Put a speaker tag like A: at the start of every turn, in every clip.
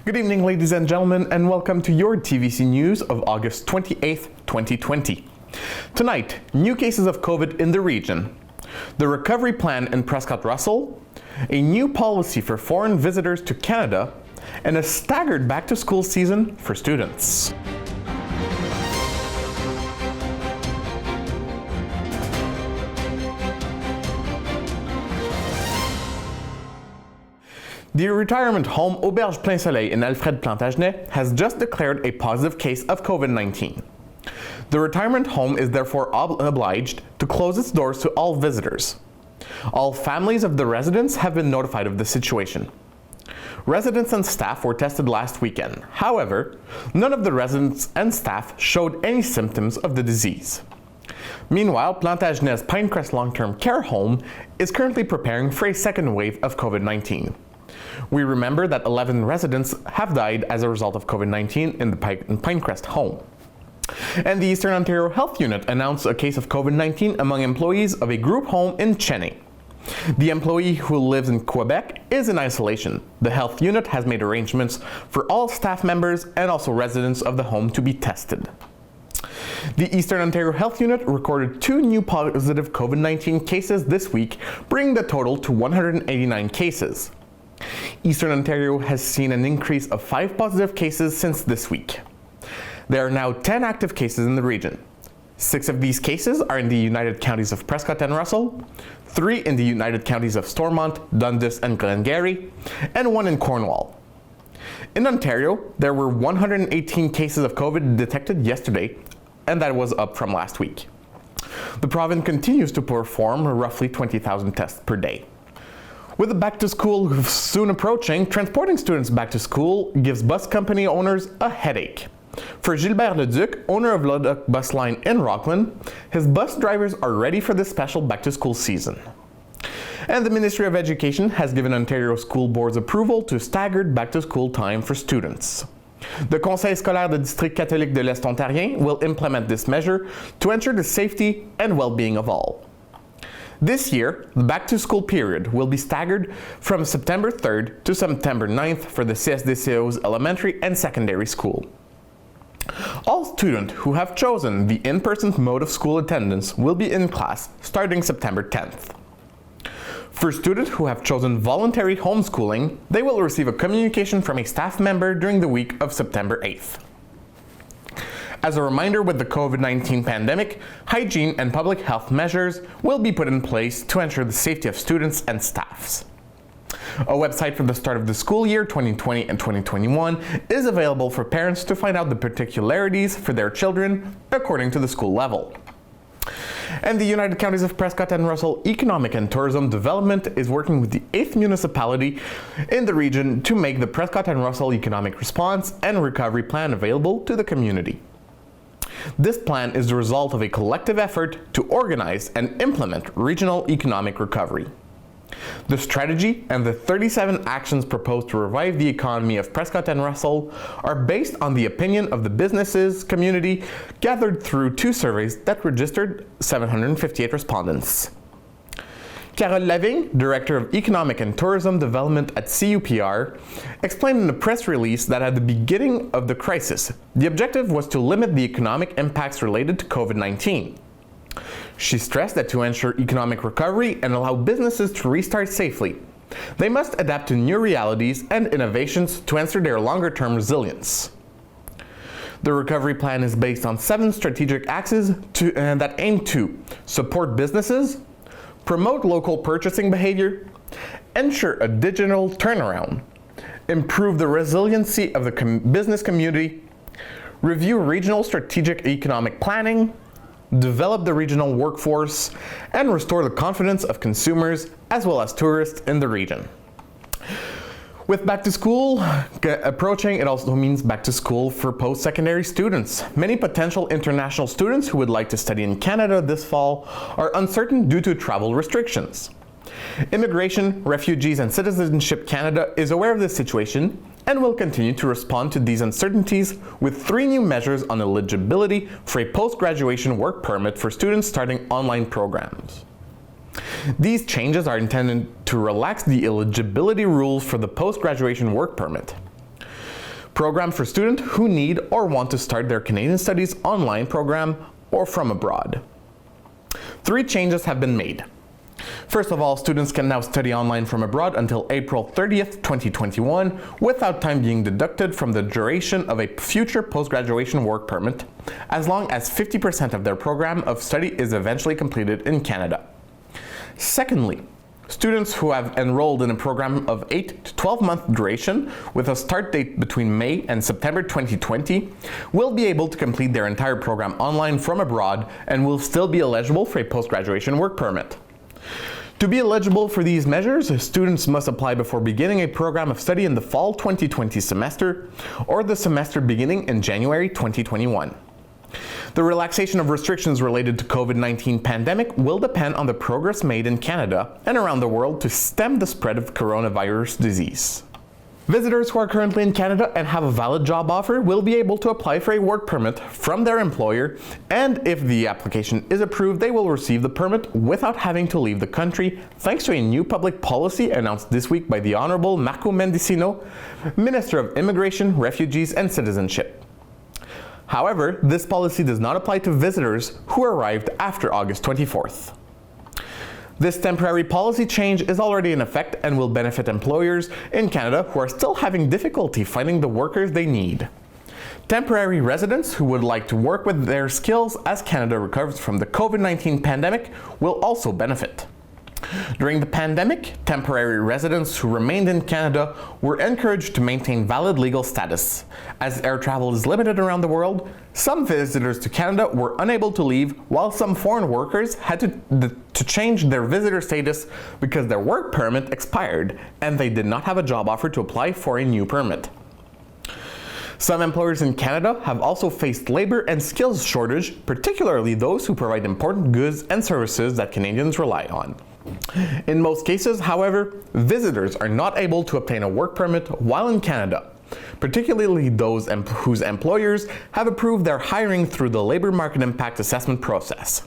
A: Good evening, ladies and gentlemen, and welcome to your TVC News of August 28th, 2020. Tonight, new cases of COVID in the region, the recovery plan in Prescott-Russell, a new policy for foreign visitors to Canada, and a staggered back-to-school season for students. The retirement home Auberge Plein Soleil in Alfred Plantagenet has just declared a positive case of COVID-19. The retirement home is therefore obliged to close its doors to all visitors. All families of the residents have been notified of the situation. Residents and staff were tested last weekend. However, none of the residents and staff showed any symptoms of the disease. Meanwhile, Plantagenet's Pinecrest Long-Term Care Home is currently preparing for a second wave of COVID-19. We remember that 11 residents have died as a result of COVID-19 in the Pinecrest home. And the Eastern Ontario Health Unit announced a case of COVID-19 among employees of a group home in Chennai. The employee, who lives in Quebec, is in isolation. The health unit has made arrangements for all staff members and also residents of the home to be tested. The Eastern Ontario Health Unit recorded 2 new positive COVID-19 cases this week, bringing the total to 189 cases. Eastern Ontario has seen an increase of 5 positive cases since this week. There are now 10 active cases in the region. 6 of these cases are in the United Counties of Prescott and Russell, 3 in the United Counties of Stormont, Dundas, and Glengarry, and 1 in Cornwall. In Ontario, there were 118 cases of COVID detected yesterday, and that was up from last week. The province continues to perform roughly 20,000 tests per day. With the back-to-school soon approaching, transporting students back to school gives bus company owners a headache. For Gilbert Leduc, owner of Leduc Bus Line in Rockland, his bus drivers are ready for this special back-to-school season. And the Ministry of Education has given Ontario School Boards approval to staggered back-to-school time for students. The Conseil scolaire de District catholique de l'Est ontarien will implement this measure to ensure the safety and well-being of all. This year, the back-to-school period will be staggered from September 3rd to September 9th for the CSDCO's elementary and secondary school. All students who have chosen the in-person mode of school attendance will be in class starting September 10th. For students who have chosen voluntary homeschooling, they will receive a communication from a staff member during the week of September 8th. As a reminder, with the COVID-19 pandemic, hygiene and public health measures will be put in place to ensure the safety of students and staffs. A website for the start of the school year 2020 and 2021 is available for parents to find out the particularities for their children according to the school level. And the United Counties of Prescott and Russell Economic and Tourism Development is working with the 8th municipality in the region to make the Prescott and Russell Economic Response and Recovery Plan available to the community. This plan is the result of a collective effort to organize and implement regional economic recovery. The strategy and the 37 actions proposed to revive the economy of Prescott and Russell are based on the opinion of the businesses community gathered through 2 surveys that registered 758 respondents. Carole Lavigne, Director of Economic and Tourism Development at CUPR, explained in a press release that at the beginning of the crisis, the objective was to limit the economic impacts related to COVID-19. She stressed that to ensure economic recovery and allow businesses to restart safely, they must adapt to new realities and innovations to ensure their longer-term resilience. The recovery plan is based on 7 strategic axes that aim to support businesses, promote local purchasing behavior, ensure a digital turnaround, improve the resiliency of the business community, review regional strategic economic planning, develop the regional workforce, and restore the confidence of consumers as well as tourists in the region. With back to school approaching, it also means back to school for post-secondary students. Many potential international students who would like to study in Canada this fall are uncertain due to travel restrictions. Immigration, Refugees and Citizenship Canada is aware of this situation and will continue to respond to these uncertainties with 3 new measures on eligibility for a post-graduation work permit for students starting online programs. These changes are intended to relax the eligibility rules for the post-graduation work permit. program for students who need or want to start their Canadian Studies online program or from abroad. 3 changes have been made. First of all, students can now study online from abroad until April 30th, 2021, without time being deducted from the duration of a future post-graduation work permit, as long as 50% of their program of study is eventually completed in Canada. Secondly, students who have enrolled in a program of 8 to 12-month duration with a start date between May and September 2020 will be able to complete their entire program online from abroad and will still be eligible for a post-graduation work permit. To be eligible for these measures, students must apply before beginning a program of study in the fall 2020 semester or the semester beginning in January 2021. The relaxation of restrictions related to COVID-19 pandemic will depend on the progress made in Canada and around the world to stem the spread of coronavirus disease. Visitors who are currently in Canada and have a valid job offer will be able to apply for a work permit from their employer, and if the application is approved, they will receive the permit without having to leave the country, thanks to a new public policy announced this week by the Honourable Marco Mendicino, Minister of Immigration, Refugees and Citizenship. However, this policy does not apply to visitors who arrived after August 24th. This temporary policy change is already in effect and will benefit employers in Canada who are still having difficulty finding the workers they need. Temporary residents who would like to work with their skills as Canada recovers from the COVID-19 pandemic will also benefit. During the pandemic, temporary residents who remained in Canada were encouraged to maintain valid legal status. As air travel is limited around the world, some visitors to Canada were unable to leave, while some foreign workers had to change their visitor status because their work permit expired and they did not have a job offer to apply for a new permit. Some employers in Canada have also faced labor and skills shortage, particularly those who provide important goods and services that Canadians rely on. In most cases, however, visitors are not able to obtain a work permit while in Canada, particularly those whose employers have approved their hiring through the Labour Market Impact Assessment process.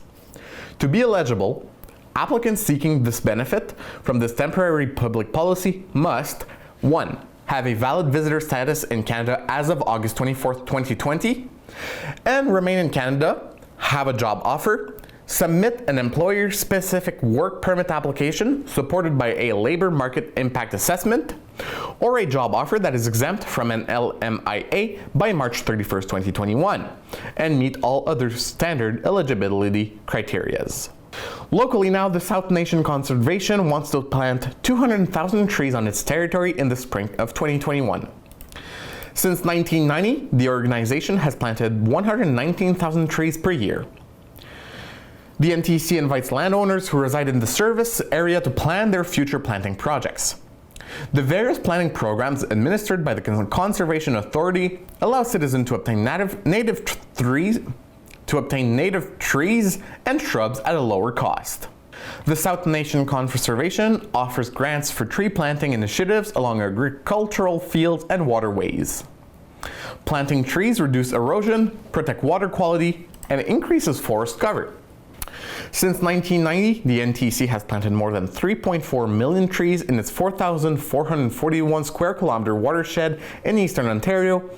A: To be eligible, applicants seeking this benefit from this temporary public policy must 1. Have a valid visitor status in Canada as of August 24th, 2020, and remain in Canada, have a job offer, submit an employer-specific work permit application supported by a Labour Market Impact Assessment, or a job offer that is exempt from an LMIA by March 31st, 2021, and meet all other standard eligibility criterias. Locally now, the South Nation Conservation wants to plant 200,000 trees on its territory in the spring of 2021. Since 1990, the organization has planted 119,000 trees per year. The NTC invites landowners who reside in the service area to plan their future planting projects. The various planting programs administered by the Conservation Authority allow citizens to obtain native trees and shrubs at a lower cost. The South Nation Conservation offers grants for tree planting initiatives along agricultural fields and waterways. Planting trees reduce erosion, protect water quality, and increases forest cover. Since 1990, the NTC has planted more than 3.4 million trees in its 4,441 square kilometer watershed in eastern Ontario,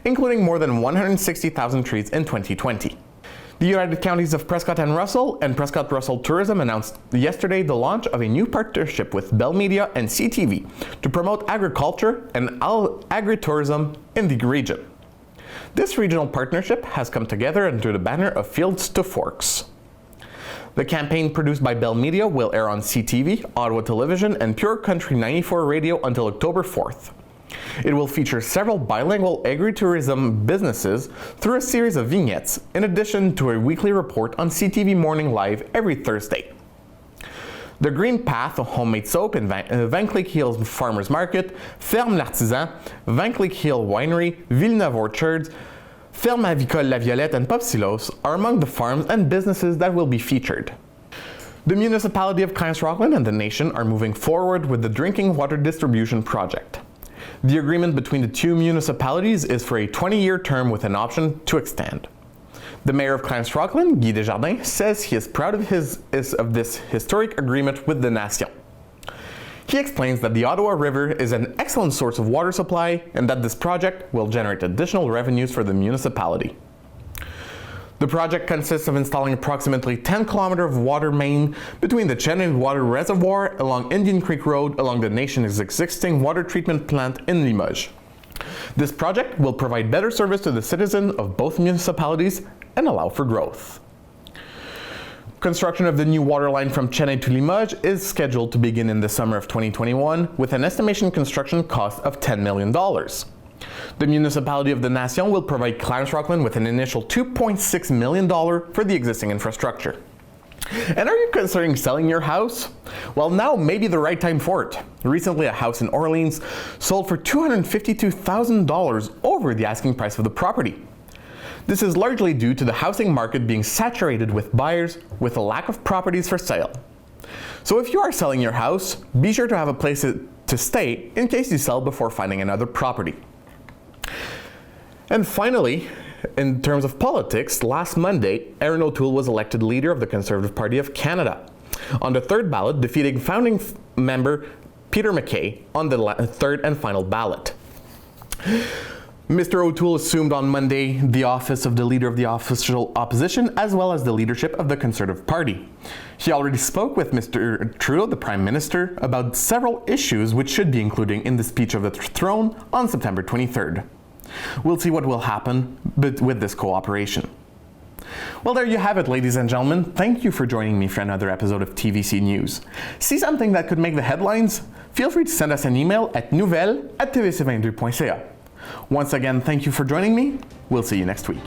A: including more than 160,000 trees in 2020. The United Counties of Prescott and Russell and Prescott Russell Tourism announced yesterday the launch of a new partnership with Bell Media and CTV to promote agriculture and agritourism in the region. This regional partnership has come together under the banner of Fields to Forks. The campaign, produced by Bell Media, will air on CTV, Ottawa Television, and Pure Country 94 Radio until October 4th. It will feature several bilingual agritourism businesses through a series of vignettes, in addition to a weekly report on CTV Morning Live every Thursday. The Green Path, homemade soap in Van Cleek Hills Farmers Market, Ferme l'Artisan, Van Cleek Hill Winery, Villeneuve Orchards, Ferme Avicole La Violette, and Popsilos are among the farms and businesses that will be featured. The municipality of Clarence-Rockland and the nation are moving forward with the drinking water distribution project. The agreement between the two municipalities is for a 20-year term with an option to extend. The mayor of Clarence-Rockland, Guy Desjardins, says he is proud of this historic agreement with the nation. He explains that the Ottawa River is an excellent source of water supply and that this project will generate additional revenues for the municipality. The project consists of installing approximately 10 kilometers of water main between the Chennai Water Reservoir along Indian Creek Road along the nation's existing water treatment plant in Limoges. This project will provide better service to the citizens of both municipalities and allow for growth. Construction of the new water line from Chennai to Limoges is scheduled to begin in the summer of 2021 with an estimation construction cost of $10 million. The municipality of the Nation will provide Clarence Rockland with an initial $2.6 million for the existing infrastructure. And are you considering selling your house? Well, now may be the right time for it. Recently, a house in Orleans sold for $252,000 over the asking price of the property. This is largely due to the housing market being saturated with buyers with a lack of properties for sale. So if you are selling your house, be sure to have a place to stay in case you sell before finding another property. And finally, in terms of politics, last Monday, Erin O'Toole was elected leader of the Conservative Party of Canada on the third ballot, defeating founding member Peter MacKay on the third and final ballot. Mr. O'Toole assumed on Monday the office of the leader of the official opposition as well as the leadership of the Conservative Party. He already spoke with Mr. Trudeau, the Prime Minister, about several issues which should be included in the speech of the throne on September 23rd. We'll see what will happen with this cooperation. Well, there you have it, ladies and gentlemen. Thank you for joining me for another episode of TVC News. See something that could make the headlines? Feel free to send us an email at nouvelles@tvc22.ca. Once again, thank you for joining me. We'll see you next week.